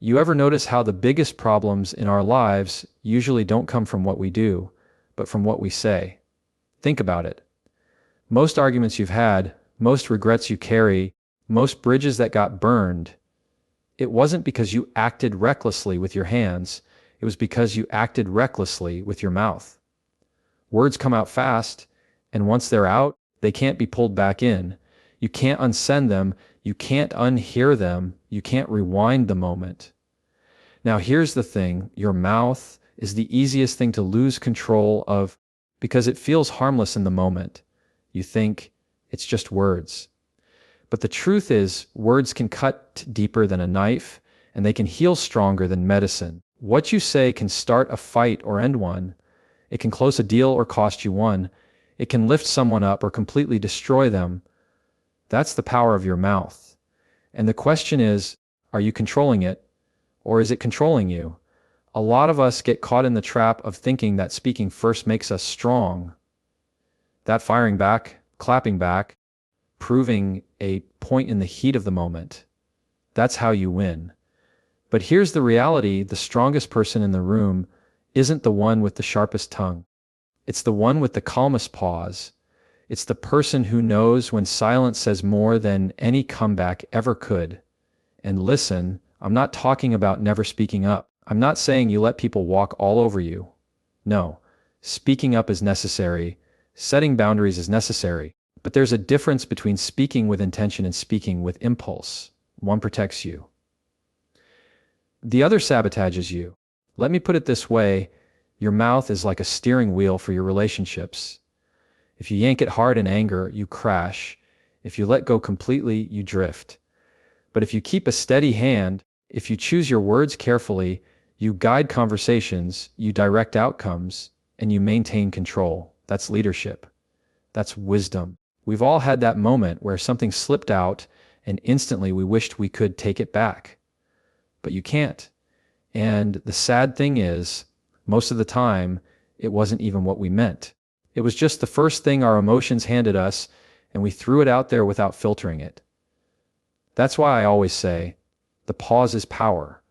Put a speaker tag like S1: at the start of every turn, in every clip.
S1: You ever notice how the biggest problems in our lives usually don't come from what we do, but from what we say? Think about it. Most arguments you've had, most regrets you carry, most bridges that got burned, it wasn't because you acted recklessly with your hands, it was because you acted recklessly with your mouth. Words come out fast, and once they're out, they can't be pulled back in. You can't unsend them, you can't unhear them, you can't rewind the moment. Now here's the thing, your mouth is the easiest thing to lose control of because it feels harmless in the moment. You think it's just words. But the truth is, words can cut deeper than a knife, and they can heal stronger than medicine. What you say can start a fight or end one. It can close a deal or cost you one. It can lift someone up or completely destroy them. That's the power of your mouth. And the question is, are you controlling it, or is it controlling you? A lot of us get caught in the trap of thinking that speaking first makes us strong. That firing back, clapping back, proving a point in the heat of the moment. That's how you win. But here's the reality, the strongest person in the room isn't the one with the sharpest tongue. It's the one with the calmest pause. It's the person who knows when silence says more than any comeback ever could. And listen, I'm not talking about never speaking up. I'm not saying you let people walk all over you. No, speaking up is necessary. Setting boundaries is necessary. But there's a difference between speaking with intention and speaking with impulse. One protects you. The other sabotages you. Let me put it this way, your mouth is like a steering wheel for your relationships. If you yank it hard in anger, you crash. If you let go completely, you drift. But if you keep a steady hand, if you choose your words carefully, you guide conversations, you direct outcomes, and you maintain control. That's leadership. That's wisdom. We've all had that moment where something slipped out and instantly we wished we could take it back. But you can't. And the sad thing is, most of the time, it wasn't even what we meant. It was just the first thing our emotions handed us, and we threw it out there without filtering it. That's why I always say, the pause is power.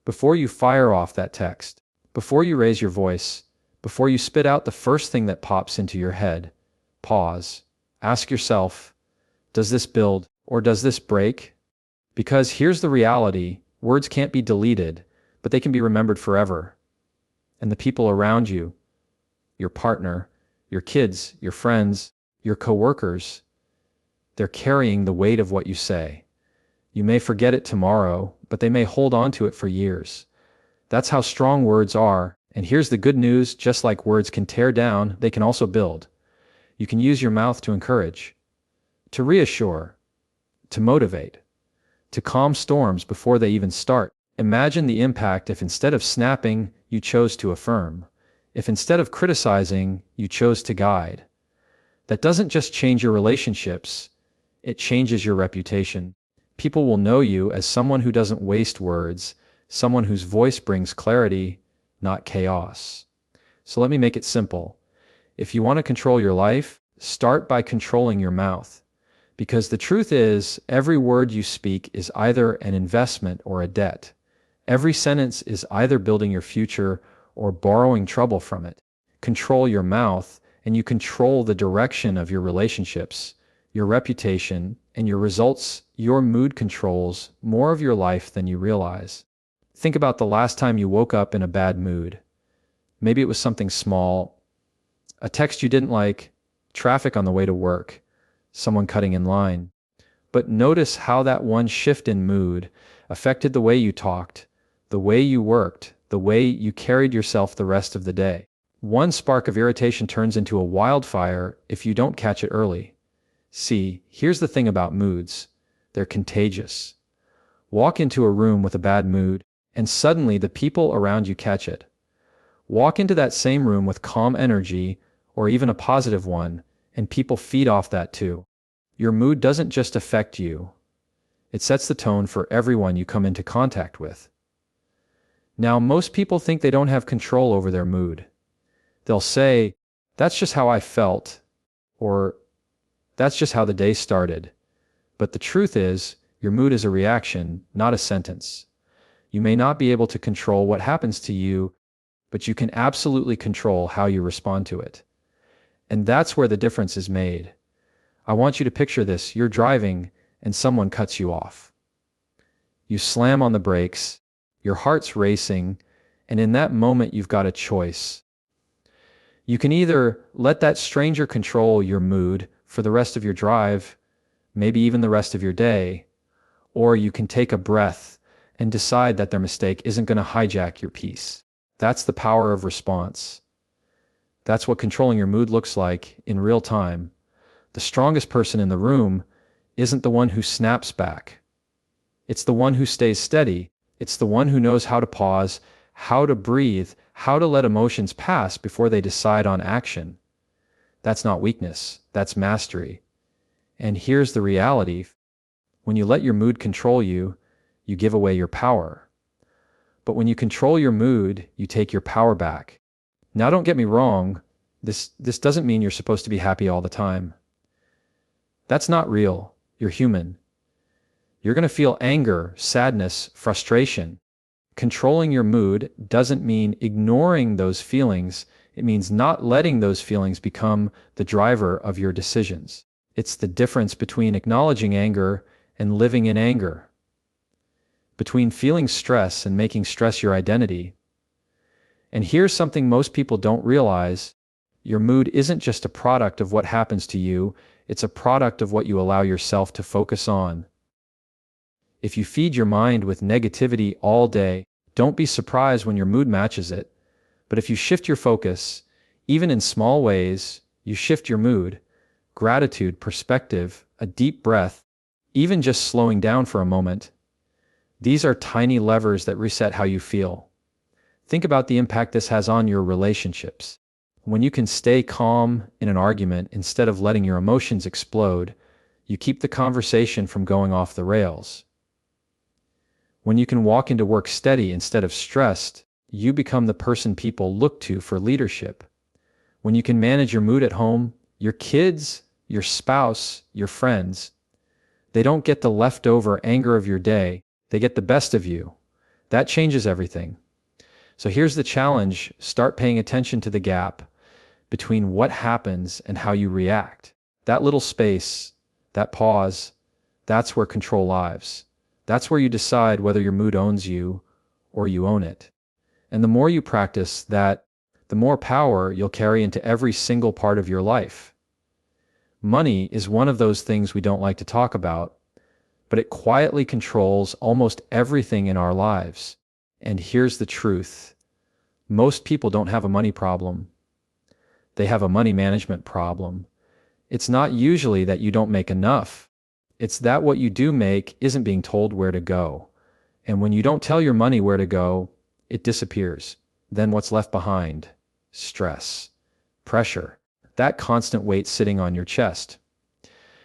S1: Before you fire off that text, before you raise your voice, before you spit out the first thing that pops into your head, pause. Ask yourself, does this build or does this break? Because here's the reality, words can't be deleted, but they can be remembered forever. And the people around you, your partner, your kids, your friends, your coworkers, they're carrying the weight of what you say. You may forget it tomorrow, but they may hold on to it for years. That's how strong words are. And here's the good news, just like words can tear down, they can also build. You can use your mouth to encourage, to reassure, to motivate, to calm storms before they even start. Imagine the impact if instead of snapping, you chose to affirm. If instead of criticizing, you chose to guide. That doesn't just change your relationships, it changes your reputation. People will know you as someone who doesn't waste words, someone whose voice brings clarity, not chaos. So let me make it simple. If you want to control your life, start by controlling your mouth. Because the truth is, every word you speak is either an investment or a debt. Every sentence is either building your future or borrowing trouble from it. Control your mouth, and you control the direction of your relationships, your reputation, and your results. Your mood controls more of your life than you realize. Think about the last time you woke up in a bad mood. Maybe it was something small, a text you didn't like, traffic on the way to work, someone cutting in line. But notice how that one shift in mood affected the way you talked, the way you worked, the way you carried yourself the rest of the day. One spark of irritation turns into a wildfire if you don't catch it early. See, here's the thing about moods. They're contagious. Walk into a room with a bad mood, and suddenly the people around you catch it. Walk into that same room with calm energy, or even a positive one, and people feed off that too. Your mood doesn't just affect you. It sets the tone for everyone you come into contact with. Now, most people think they don't have control over their mood. They'll say, that's just how I felt, or that's just how the day started. But the truth is, your mood is a reaction, not a sentence. You may not be able to control what happens to you, but you can absolutely control how you respond to it. And that's where the difference is made. I want you to picture this. You're driving and someone cuts you off. You slam on the brakes, your heart's racing, and in that moment you've got a choice. You can either let that stranger control your mood for the rest of your drive, maybe even the rest of your day, or you can take a breath and decide that their mistake isn't going to hijack your peace. That's the power of response. That's what controlling your mood looks like in real time. The strongest person in the room isn't the one who snaps back. It's the one who stays steady. It's the one who knows how to pause, how to breathe, how to let emotions pass before they decide on action. That's not weakness, that's mastery. And here's the reality. When you let your mood control you, you give away your power. But when you control your mood, you take your power back. Now don't get me wrong, this doesn't mean you're supposed to be happy all the time. That's not real. You're human. You're going to feel anger, sadness, frustration. Controlling your mood doesn't mean ignoring those feelings. It means not letting those feelings become the driver of your decisions. It's the difference between acknowledging anger and living in anger, between feeling stress and making stress your identity. And here's something most people don't realize. Your mood isn't just a product of what happens to you, it's a product of what you allow yourself to focus on. If you feed your mind with negativity all day, don't be surprised when your mood matches it. But if you shift your focus, even in small ways, you shift your mood, gratitude, perspective, a deep breath, even just slowing down for a moment, these are tiny levers that reset how you feel. Think about the impact this has on your relationships. When you can stay calm in an argument instead of letting your emotions explode, you keep the conversation from going off the rails. When you can walk into work steady instead of stressed, you become the person people look to for leadership. When you can manage your mood at home, your kids, your spouse, your friends, they don't get the leftover anger of your day, they get the best of you. That changes everything. So here's the challenge. Start paying attention to the gap between what happens and how you react. That little space, that pause, that's where control lives. That's where you decide whether your mood owns you or you own it. And the more you practice that, the more power you'll carry into every single part of your life. Money is one of those things we don't like to talk about, but it quietly controls almost everything in our lives. And here's the truth. Most people don't have a money problem. They have a money management problem. It's not usually that you don't make enough. It's that what you do make isn't being told where to go. And when you don't tell your money where to go, it disappears. Then what's left behind? Stress, pressure, that constant weight sitting on your chest.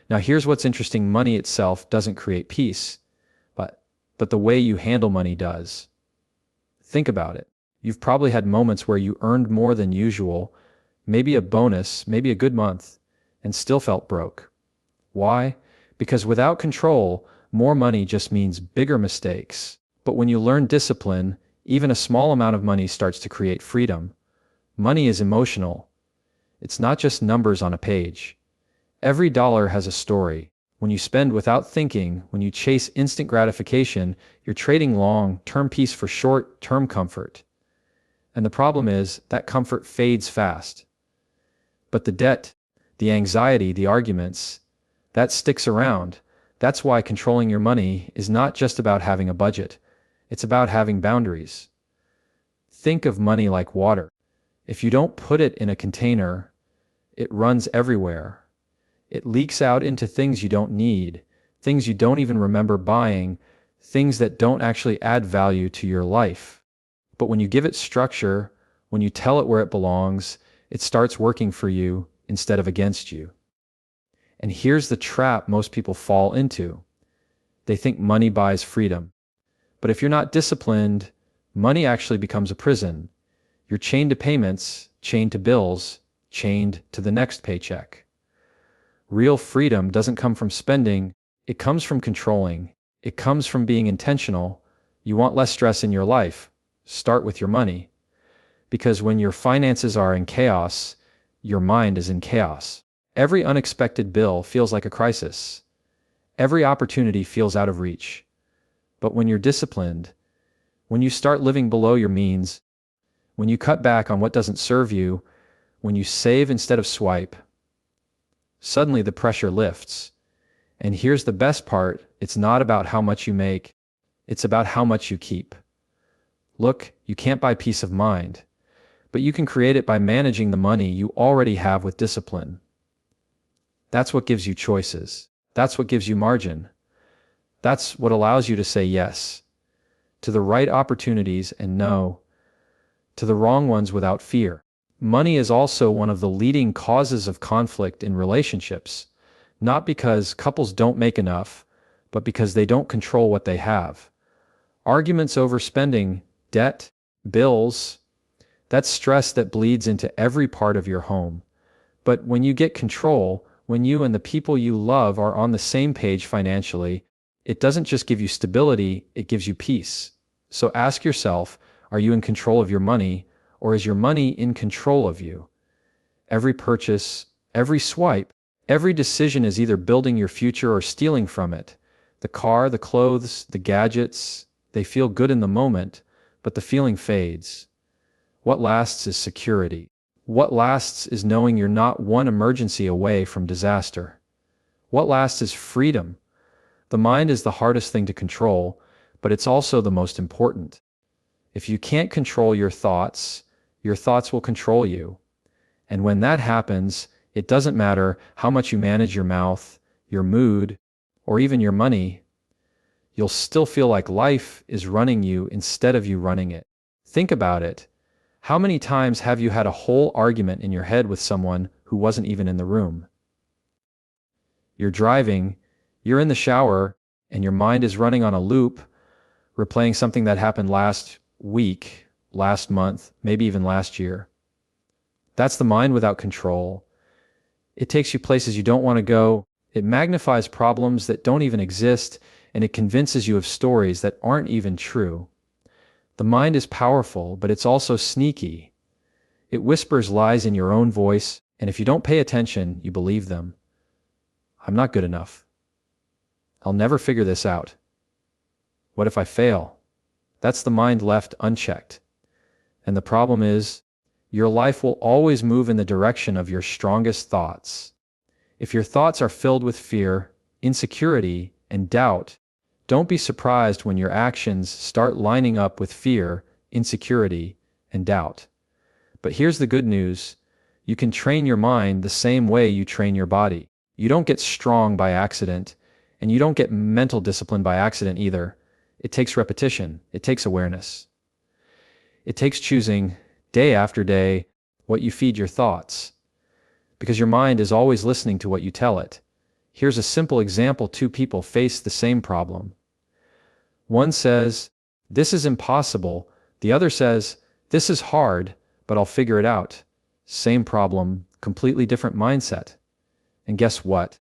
S1: Now here's what's interesting. Money itself doesn't create peace, but the way you handle money does. Think about it. You've probably had moments where you earned more than usual, maybe a bonus, maybe a good month, and still felt broke. Why? Because without control, more money just means bigger mistakes. But when you learn discipline, even a small amount of money starts to create freedom. Money is emotional. It's not just numbers on a page. Every dollar has a story. When you spend without thinking, when you chase instant gratification, you're trading long-term peace for short-term comfort. And the problem is that comfort fades fast. But the debt, the anxiety, the arguments, that sticks around. That's why controlling your money is not just about having a budget. It's about having boundaries. Think of money like water. If you don't put it in a container, it runs everywhere. It leaks out into things you don't need, things you don't even remember buying, things that don't actually add value to your life. But when you give it structure, when you tell it where it belongs, it starts working for you instead of against you. And here's the trap most people fall into. They think money buys freedom. But if you're not disciplined, money actually becomes a prison. You're chained to payments, chained to bills, chained to the next paycheck. Real freedom doesn't come from spending, it comes from controlling. It comes from being intentional, You want less stress in your life? Start with your money. Because when your finances are in chaos, your mind is in chaos. Every unexpected bill feels like a crisis. Every opportunity feels out of reach. But when you're disciplined, when you start living below your means, when you cut back on what doesn't serve you, when you save instead of swipe, suddenly the pressure lifts. And here's the best part, it's not about how much you make, it's about how much you keep. Look, you can't buy peace of mind, but you can create it by managing the money you already have with discipline. That's what gives you choices. That's what gives you margin. That's what allows you to say yes to the right opportunities and no to the wrong ones without fear. Money is also one of the leading causes of conflict in relationships, not because couples don't make enough, but because they don't control what they have. Arguments over spending, debt, bills, that's stress that bleeds into every part of your home. But when you get control, when you and the people you love are on the same page financially, it doesn't just give you stability, it gives you peace. So ask yourself, are you in control of your money, or is your money in control of you? Every purchase, every swipe, every decision is either building your future or stealing from it. The car, the clothes, the gadgets, they feel good in the moment, but the feeling fades. What lasts is security. What lasts is knowing you're not one emergency away from disaster. What lasts is freedom. The mind is the hardest thing to control, but it's also the most important. If you can't control your thoughts will control you. And when that happens, it doesn't matter how much you manage your mouth, your mood, or even your money. You'll still feel like life is running you instead of you running it. Think about it. How many times have you had a whole argument in your head with someone who wasn't even in the room? You're driving, you're in the shower, and your mind is running on a loop, replaying something that happened last week, last month, maybe even last year. That's the mind without control. It takes you places you don't want to go, it magnifies problems that don't even exist, and it convinces you of stories that aren't even true. The mind is powerful, but it's also sneaky. It whispers lies in your own voice, and if you don't pay attention, you believe them. I'm not good enough. I'll never figure this out. What if I fail? That's the mind left unchecked. And the problem is, your life will always move in the direction of your strongest thoughts. If your thoughts are filled with fear, insecurity, and doubt, don't be surprised when your actions start lining up with fear, insecurity, and doubt. But here's the good news. You can train your mind the same way you train your body. You don't get strong by accident, and you don't get mental discipline by accident either. It takes repetition. It takes awareness. It takes choosing, day after day, what you feed your thoughts. Because your mind is always listening to what you tell it. Here's a simple example. Two people face the same problem. One says, "This is impossible." The other says, "This is hard, but I'll figure it out." Same problem, completely different mindset. And guess what?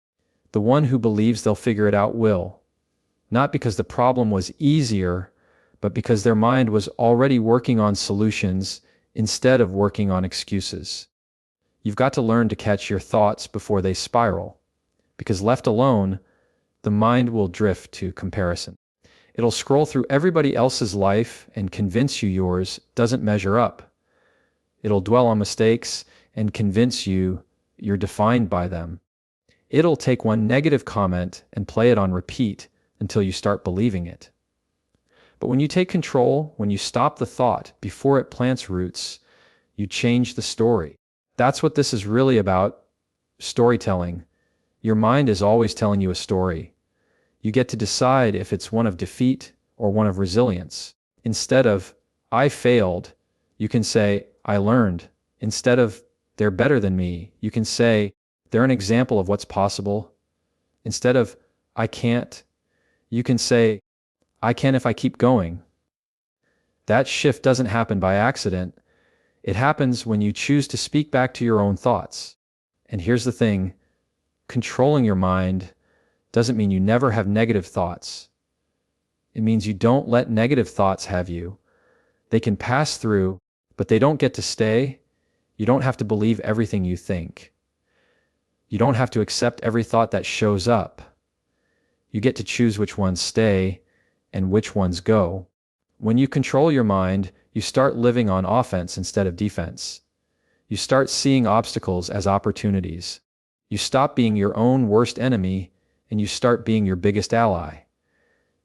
S1: The one who believes they'll figure it out will. Not because the problem was easier, but because their mind was already working on solutions instead of working on excuses. You've got to learn to catch your thoughts before they spiral, because left alone, the mind will drift to comparison. It'll scroll through everybody else's life and convince you yours doesn't measure up. It'll dwell on mistakes and convince you you're defined by them. It'll take one negative comment and play it on repeat until you start believing it. But when you take control, when you stop the thought before it plants roots, you change the story. That's what this is really about, storytelling. Your mind is always telling you a story. You get to decide if it's one of defeat or one of resilience. Instead of, "I failed," you can say, "I learned." Instead of, "They're better than me," you can say, "They're an example of what's possible." Instead of, "I can't," you can say, "I can if I keep going." That shift doesn't happen by accident. It happens when you choose to speak back to your own thoughts. And here's the thing, controlling your mind doesn't mean you never have negative thoughts. It means you don't let negative thoughts have you. They can pass through, but they don't get to stay. You don't have to believe everything you think. You don't have to accept every thought that shows up. You get to choose which ones stay and which ones go. When you control your mind, you start living on offense instead of defense. You start seeing obstacles as opportunities. You stop being your own worst enemy and you start being your biggest ally.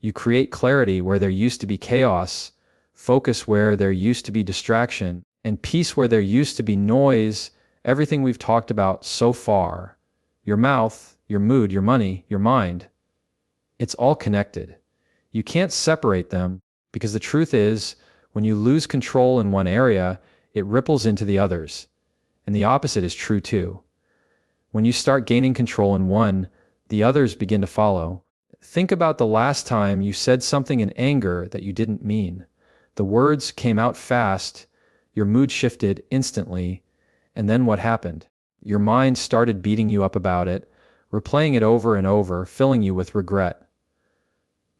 S1: You create clarity where there used to be chaos, focus where there used to be distraction, and peace where there used to be noise. Everything we've talked about so far, your mouth, your mood, your money, your mind, it's all connected. You can't separate them because the truth is, when you lose control in one area, it ripples into the others. And the opposite is true too. When you start gaining control in one, the others begin to follow. Think about the last time you said something in anger that you didn't mean. The words came out fast, your mood shifted instantly, and then what happened? Your mind started beating you up about it, replaying it over and over, filling you with regret.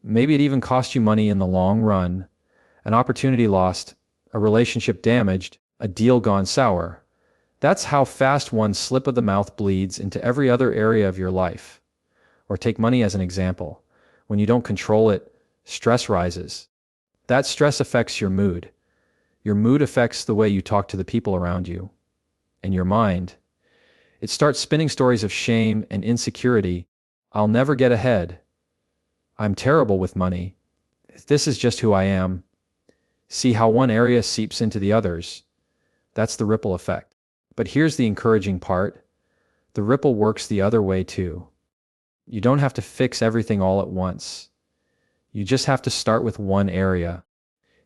S1: Maybe it even cost you money in the long run, an opportunity lost, a relationship damaged, a deal gone sour. That's how fast one slip of the mouth bleeds into every other area of your life. Or take money as an example. When you don't control it, stress rises. That stress affects your mood. Your mood affects the way you talk to the people around you. And your mind. It starts spinning stories of shame and insecurity. I'll never get ahead. I'm terrible with money. This is just who I am. See how one area seeps into the others. That's the ripple effect. But here's the encouraging part. The ripple works the other way too. You don't have to fix everything all at once. You just have to start with one area.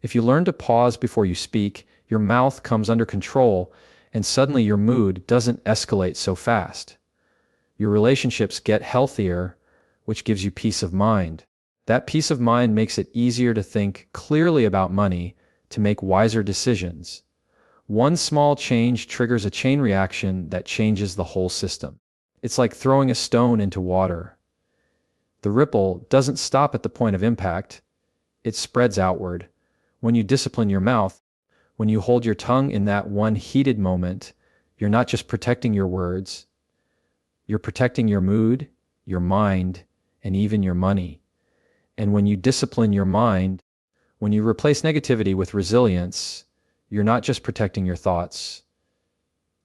S1: If you learn to pause before you speak, your mouth comes under control, and suddenly your mood doesn't escalate so fast. Your relationships get healthier, which gives you peace of mind. That peace of mind makes it easier to think clearly about money, to make wiser decisions. One small change triggers a chain reaction that changes the whole system. It's like throwing a stone into water. The ripple doesn't stop at the point of impact. It spreads outward. When you discipline your mouth, when you hold your tongue in that one heated moment, you're not just protecting your words, you're protecting your mood, your mind, and even your money. And when you discipline your mind, when you replace negativity with resilience, you're not just protecting your thoughts.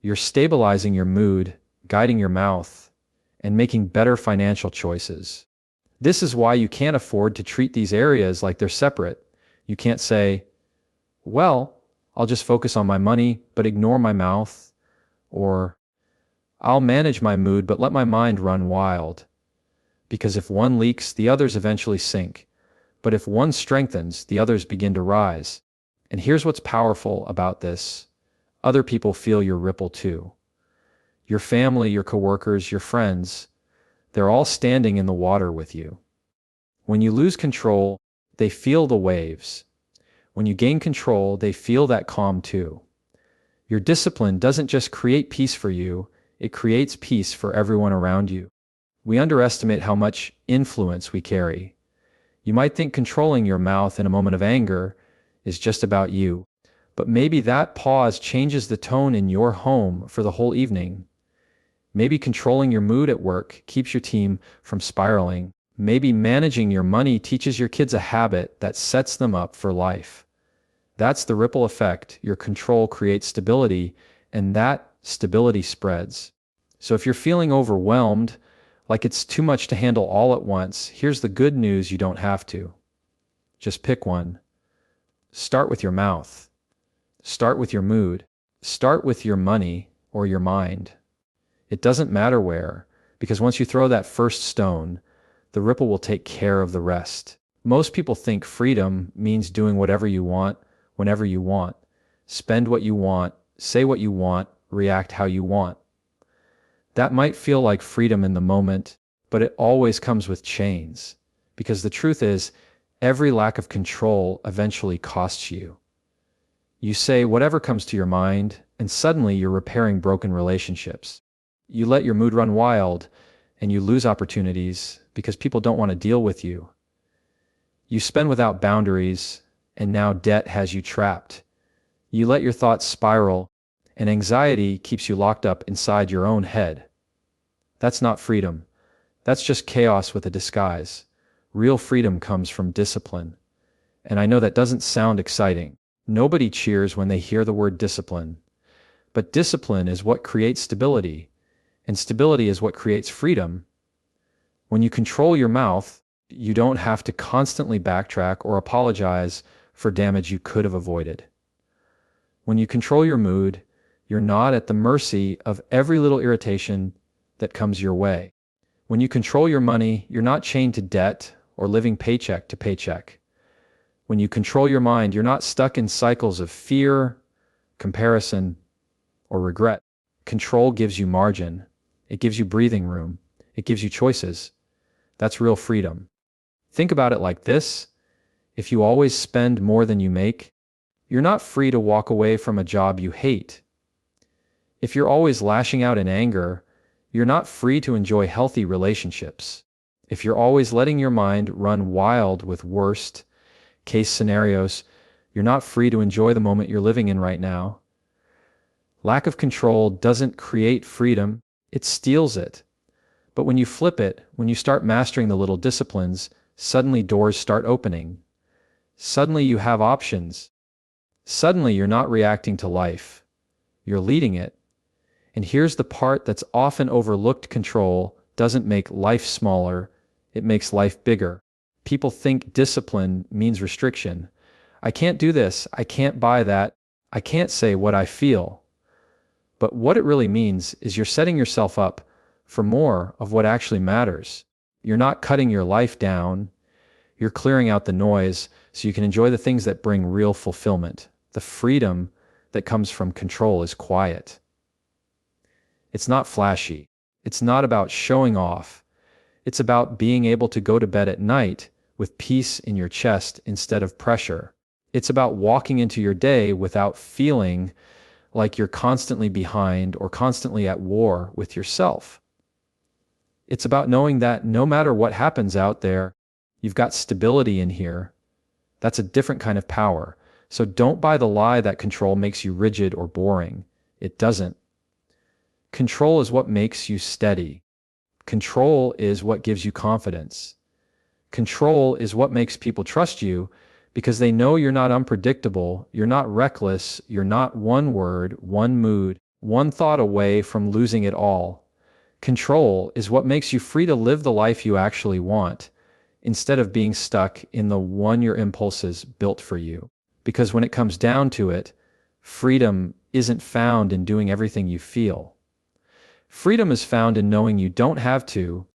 S1: You're stabilizing your mood, guiding your mouth, and making better financial choices. This is why you can't afford to treat these areas like they're separate. You can't say, well, I'll just focus on my money, but ignore my mouth, or I'll manage my mood, but let my mind run wild. Because if one leaks, the others eventually sink. But if one strengthens, the others begin to rise. And here's what's powerful about this. Other people feel your ripple too. Your family, your coworkers, your friends, they're all standing in the water with you. When you lose control, they feel the waves. When you gain control, they feel that calm too. Your discipline doesn't just create peace for you, it creates peace for everyone around you. We underestimate how much influence we carry. You might think controlling your mouth in a moment of anger is just about you, but maybe that pause changes the tone in your home for the whole evening. Maybe controlling your mood at work keeps your team from spiraling. Maybe managing your money teaches your kids a habit that sets them up for life. That's the ripple effect. Your control creates stability, and that stability spreads. So if you're feeling overwhelmed, like it's too much to handle all at once, here's the good news: you don't have to. Just pick one. Start with your mouth. Start with your mood. Start with your money or your mind. It doesn't matter where, because once you throw that first stone, the ripple will take care of the rest. Most people think freedom means doing whatever you want, whenever you want. Spend what you want, say what you want, react how you want. That might feel like freedom in the moment, but it always comes with chains. Because the truth is, every lack of control eventually costs you. You say whatever comes to your mind, and suddenly you're repairing broken relationships. You let your mood run wild, and you lose opportunities because people don't want to deal with you. You spend without boundaries, and now debt has you trapped. You let your thoughts spiral, and anxiety keeps you locked up inside your own head. That's not freedom. That's just chaos with a disguise. Real freedom comes from discipline. And I know that doesn't sound exciting. Nobody cheers when they hear the word discipline. But discipline is what creates stability, and stability is what creates freedom. When you control your mouth, you don't have to constantly backtrack or apologize for damage you could have avoided. When you control your mood, you're not at the mercy of every little irritation that comes your way. When you control your money, you're not chained to debt or living paycheck to paycheck. When you control your mind, you're not stuck in cycles of fear, comparison, or regret. Control gives you margin. It gives you breathing room. It gives you choices. That's real freedom. Think about it like this. If you always spend more than you make, you're not free to walk away from a job you hate. If you're always lashing out in anger, you're not free to enjoy healthy relationships. If you're always letting your mind run wild with worst-case scenarios, you're not free to enjoy the moment you're living in right now. Lack of control doesn't create freedom, it steals it. But when you flip it, when you start mastering the little disciplines, suddenly doors start opening. Suddenly you have options. Suddenly you're not reacting to life. You're leading it. And here's the part that's often overlooked: control doesn't make life smaller, it makes life bigger. People think discipline means restriction. I can't do this, I can't buy that, I can't say what I feel. But what it really means is you're setting yourself up for more of what actually matters. You're not cutting your life down, you're clearing out the noise so you can enjoy the things that bring real fulfillment. The freedom that comes from control is quiet. It's not flashy. It's not about showing off. It's about being able to go to bed at night with peace in your chest instead of pressure. It's about walking into your day without feeling like you're constantly behind or constantly at war with yourself. It's about knowing that no matter what happens out there, you've got stability in here. That's a different kind of power. So don't buy the lie that control makes you rigid or boring. It doesn't. Control is what makes you steady. Control is what gives you confidence. Control is what makes people trust you because they know you're not unpredictable, you're not reckless, you're not one word, one mood, one thought away from losing it all. Control is what makes you free to live the life you actually want, instead of being stuck in the one your impulses built for you. Because when it comes down to it, freedom isn't found in doing everything you feel. Freedom is found in knowing you don't have to,